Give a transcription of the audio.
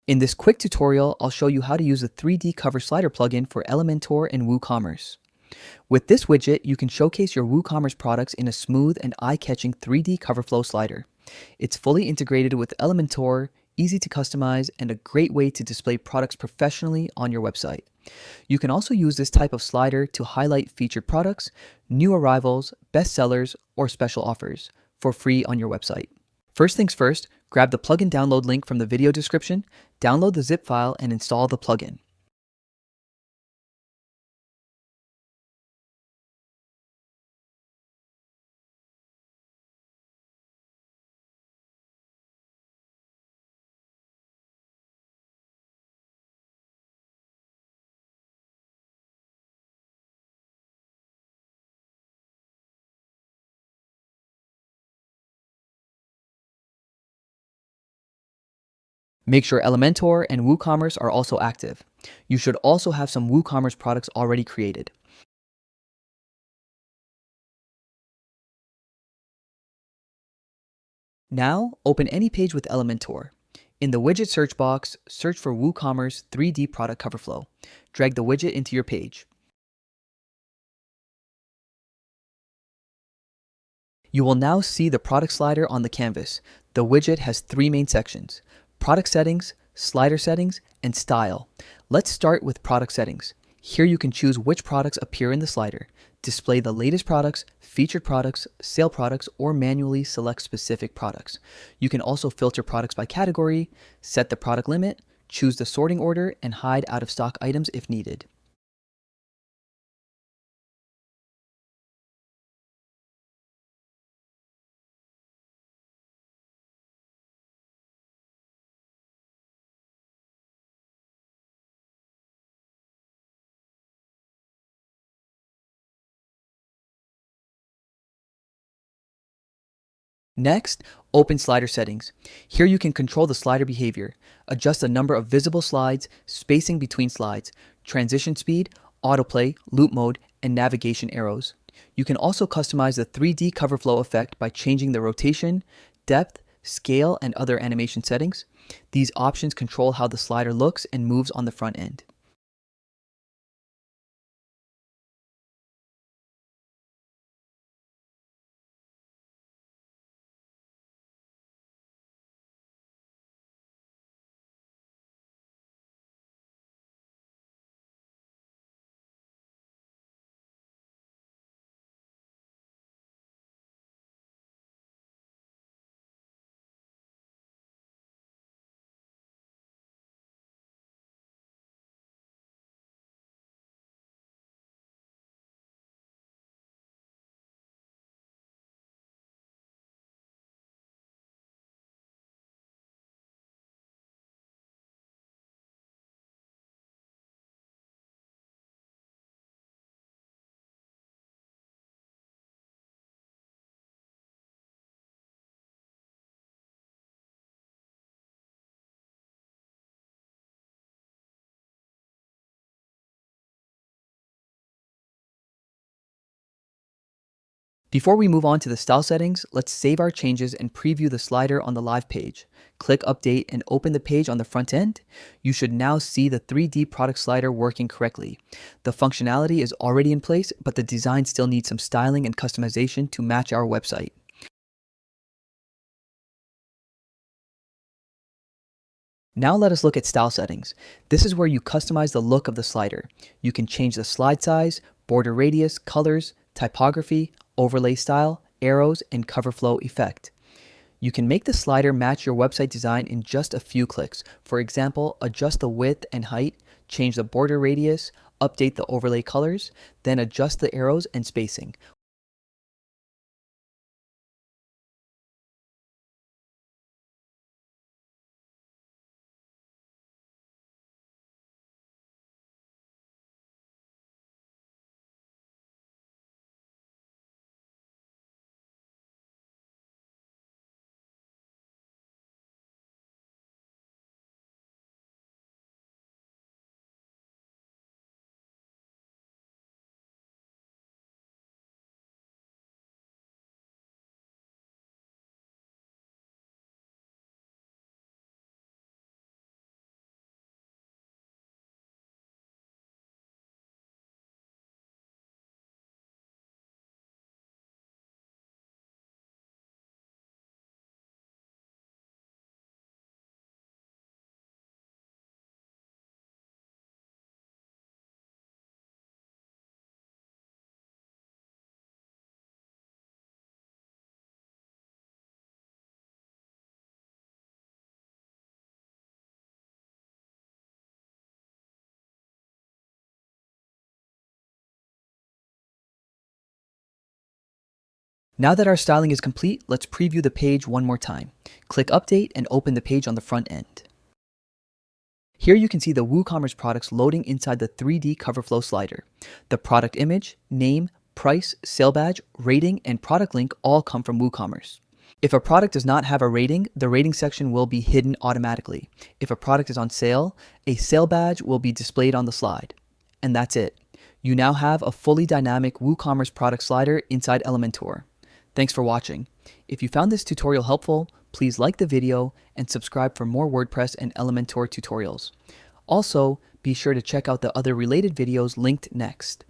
In this quick tutorial, I'll show you how to use the 3D Cover Slider plugin for Elementor and WooCommerce. With this widget, you can showcase your WooCommerce products in a smooth and eye-catching 3D cover flow slider. It's fully integrated with Elementor, easy to customize, and a great way to display products professionally on your website. You can also use this type of slider to highlight featured products, new arrivals, bestsellers, or special offers for free on your website. First things first, grab the plugin download link from the video description, download the zip file, and install the plugin. Make sure Elementor and WooCommerce are also active. You should also have some WooCommerce products already created. Now, open any page with Elementor. In the widget search box, search for WooCommerce 3D product cover flow. Drag the widget into your page. You will now see the product slider on the canvas. The widget has three main sections: product settings, slider settings, and style. Let's start with product settings. Here you can choose which products appear in the slider, display the latest products, featured products, sale products, or manually select specific products. You can also filter products by category, set the product limit, choose the sorting order, and hide out-of-stock items if needed. Next, open slider settings. Here you can control the slider behavior, adjust the number of visible slides, spacing between slides, transition speed, autoplay, loop mode, and navigation arrows. You can also customize the 3D cover flow effect by changing the rotation, depth, scale, and other animation settings. These options control how the slider looks and moves on the front end. Before we move on to the style settings, let's save our changes and preview the slider on the live page. Click Update and open the page on the front end. You should now see the 3D product slider working correctly. The functionality is already in place, but the design still needs some styling and customization to match our website. Now let us look at style settings. This is where you customize the look of the slider. You can change the slide size, border radius, colors, typography, overlay style, arrows, and cover flow effect. You can make the slider match your website design in just a few clicks. For example, adjust the width and height, change the border radius, update the overlay colors, then adjust the arrows and spacing. Now that our styling is complete, let's preview the page one more time. Click Update and open the page on the front end. Here you can see the WooCommerce products loading inside the 3D coverflow slider. The product image, name, price, sale badge, rating, and product link all come from WooCommerce. If a product does not have a rating, the rating section will be hidden automatically. If a product is on sale, a sale badge will be displayed on the slide. And that's it. You now have a fully dynamic WooCommerce product slider inside Elementor. Thanks for watching. If you found this tutorial helpful, please like the video and subscribe for more WordPress and Elementor tutorials. Also, be sure to check out the other related videos linked next.